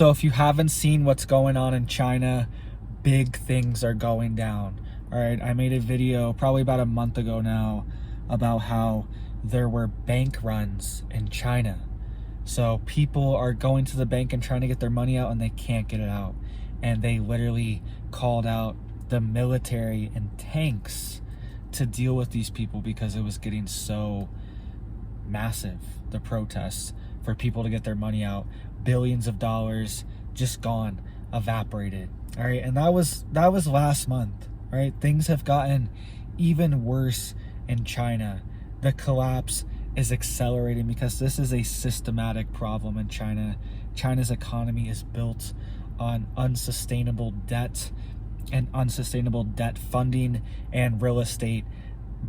So if you haven't seen what's going on in China, big things are going down. All right, I made a video probably about a month ago now about how there were bank runs in China. So people are going to the bank and trying to get their money out, and they can't get it out. And they literally called out the military and tanks to deal with these people because it was getting so massive, the protests, for people to get their money out. Billions of dollars just gone, evaporated. All right, and that was last month. Right, things have gotten even worse in China. The collapse is accelerating because this is a systematic problem in China. China's economy is built on unsustainable debt and unsustainable debt funding and real estate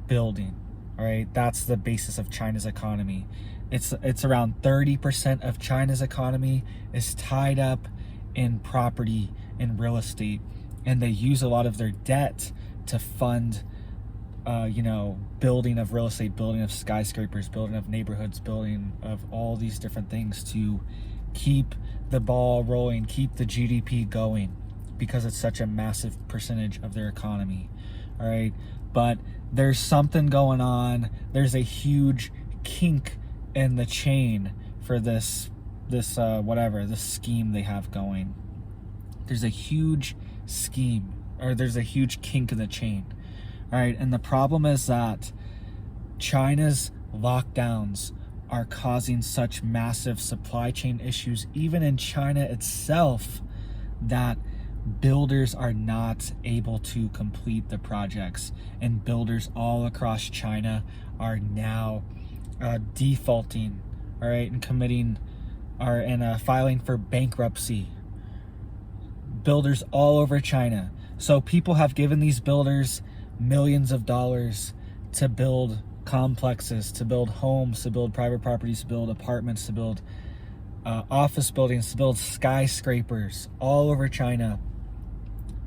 building. All right, that's the basis of China's economy. It's around 30% of China's economy is tied up in property and real estate, and they use a lot of their debt to fund building of real estate, building of skyscrapers, building of neighborhoods, building of all these different things to keep the ball rolling, keep the GDP going, because it's such a massive percentage of their economy. All right, but there's something going on. There's a huge kink in the chain for this scheme they have going. There's a huge scheme, or there's a huge kink in the chain. All right, and the problem is that China's lockdowns are causing such massive supply chain issues, even in China itself, that builders are not able to complete the projects, and builders all across China are now defaulting, all right, and filing for bankruptcy. Builders all over China. So people have given these builders millions of dollars to build complexes, to build homes, to build private properties, to build apartments, to build office buildings, to build skyscrapers all over China.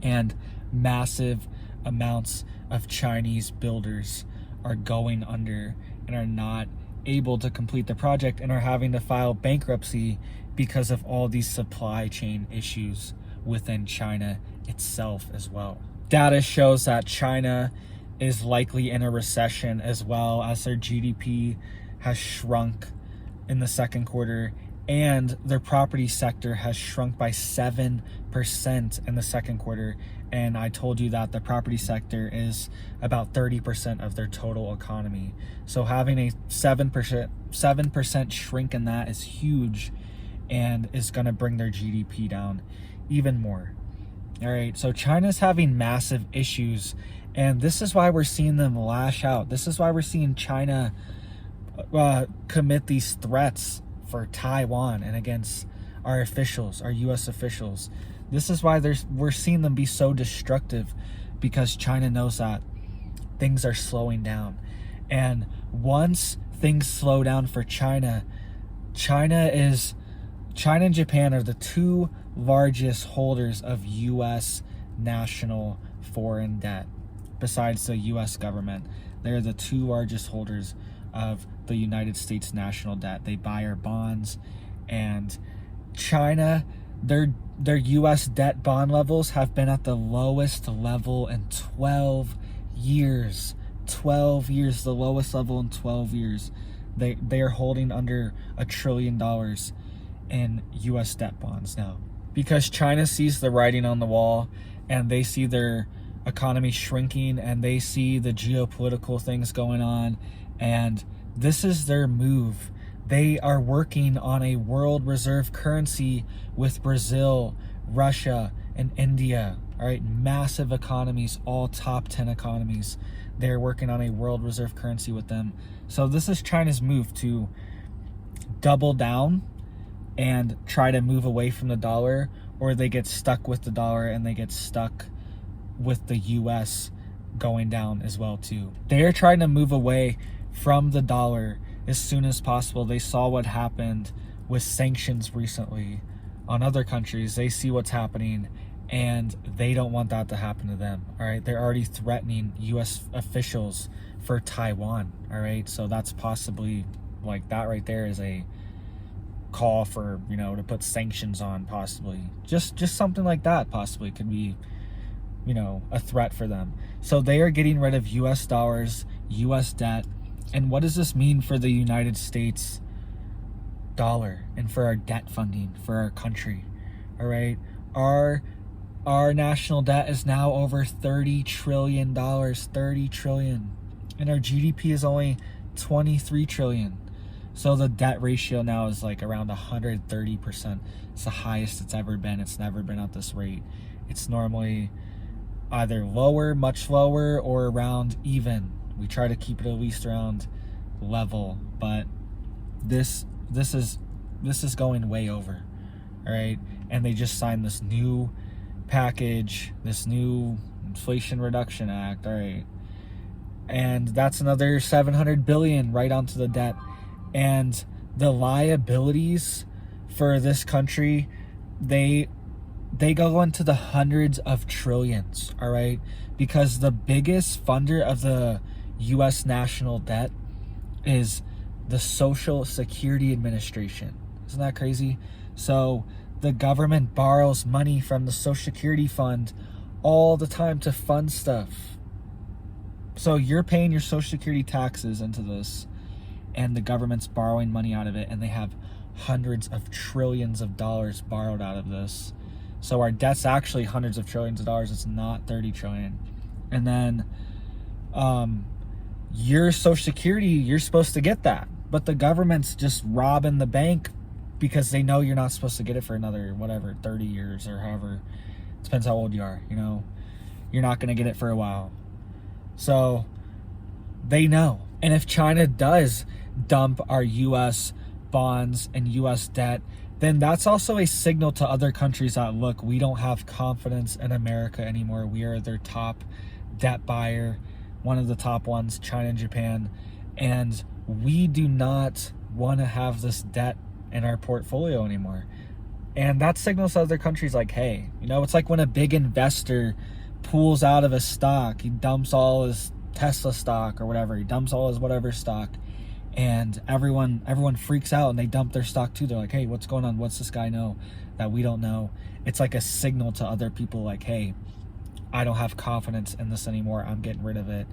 And massive amounts of Chinese builders are going under and are not able to complete the project and are having to file bankruptcy because of all these supply chain issues within China itself as well. Data shows that China is likely in a recession, as well as their GDP has shrunk in the second quarter, and their property sector has shrunk by 7% in the second quarter. And I told you that the property sector is about 30% of their total economy. So having a 7% shrink in that is huge, and is going to bring their GDP down even more. All right, so China's having massive issues, and this is why we're seeing them lash out. This is why we're seeing China commit these threats for Taiwan and against our officials, our U.S. officials. This is why we're seeing them be so destructive, because China knows that things are slowing down. And once things slow down for China, China and Japan are the two largest holders of U.S. national foreign debt. Besides the U.S. government, they're the two largest holders of the United States national debt. They buy our bonds, and China, their U.S. debt bond levels have been at the lowest level in 12 years. 12 years, the lowest level in 12 years. They are holding under $1 trillion in U.S. debt bonds now, because China sees the writing on the wall, and they see their economy shrinking, and they see the geopolitical things going on, and this is their move. They are working on a world reserve currency with Brazil, Russia, and India. All right, massive economies, all top 10 economies. They're working on a world reserve currency with them. So this is China's move to double down and try to move away from the dollar, or they get stuck with the dollar and they get stuck with the US going down as well too. They are trying to move away from the dollar as soon as possible. They saw what happened with sanctions recently on other countries. They see what's happening, and they don't want that to happen to them. All right, they're already threatening US officials for Taiwan. All right, so that's possibly, like, that right there is a call for, you know, to put sanctions on, possibly. Just something like that possibly could be, you know, a threat for them. So they are getting rid of US dollars, US debt. And what does this mean for the United States dollar and for our debt funding for our country? All right. Our national debt is now over $30 trillion, 30 trillion. And our GDP is only 23 trillion. So the debt ratio now is like around 130%. It's the highest it's ever been. It's never been at this rate. It's normally either lower, much lower, or around even. We try to keep it at least around level, but this is going way over. All right. And they just signed this new package, this new Inflation Reduction Act. All right. And that's another 700 billion right onto the debt. And the liabilities for this country, they go into the hundreds of trillions. All right. Because the biggest funder of the US national debt is the Social Security Administration. Isn't that crazy? So the government borrows money from the Social Security fund all the time to fund stuff. So you're paying your Social Security taxes into this, and the government's borrowing money out of it, and they have hundreds of trillions of dollars borrowed out of this. So our debt's actually hundreds of trillions of dollars. It's not 30 trillion. And then your Social Security, you're supposed to get that. But the government's just robbing the bank because they know you're not supposed to get it for another, whatever, 30 years or however. Depends how old you are, you know. You're not going to get it for a while. So they know. And if China does dump our U.S. bonds and U.S. debt, then that's also a signal to other countries that, look, we don't have confidence in America anymore. We are their top debt buyer, one of the top ones, China and Japan. And we do not want to have this debt in our portfolio anymore. And that signals to other countries like, hey, you know, it's like when a big investor pulls out of a stock, he dumps all his Tesla stock or whatever, he dumps all his whatever stock, and everyone freaks out and they dump their stock too. They're like, hey, what's going on? What's this guy know that we don't know? It's like a signal to other people like, hey, I don't have confidence in this anymore. I'm getting rid of it.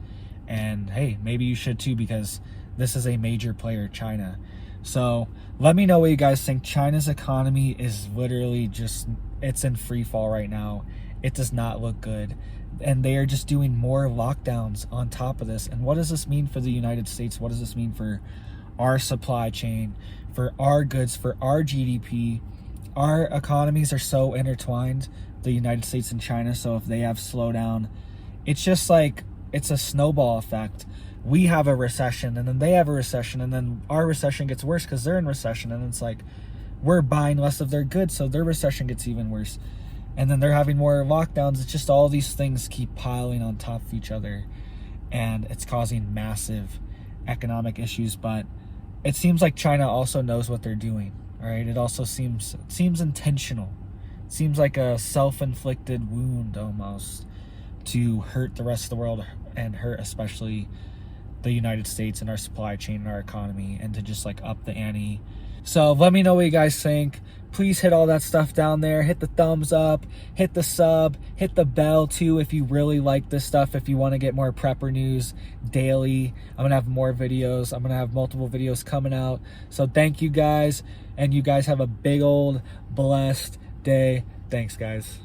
And hey, maybe you should too, because this is a major player, China. So let me know what you guys think. China's economy is literally just, it's in free fall right now. It does not look good. And they are just doing more lockdowns on top of this. And what does this mean for the United States? What does this mean for our supply chain, for our goods, for our GDP? Our economies are so intertwined, the United States and China. So if they have slowdown, it's just like, it's a snowball effect. We have a recession, and then they have a recession, and then our recession gets worse because they're in recession. And it's like, we're buying less of their goods, so their recession gets even worse. And then they're having more lockdowns. It's just all these things keep piling on top of each other, and it's causing massive economic issues. But it seems like China also knows what they're doing. All right. It also seems intentional. It seems like a self-inflicted wound almost to hurt the rest of the world and hurt especially the United States and our supply chain and our economy, and to just like up the ante. So let me know what you guys think. Please hit all that stuff down there. Hit the thumbs up, hit the sub, hit the bell too if you really like this stuff. If you want to get more prepper news daily, I'm going to have more videos. I'm going to have multiple videos coming out. So thank you guys, and you guys have a big old blessed day. Thanks, guys.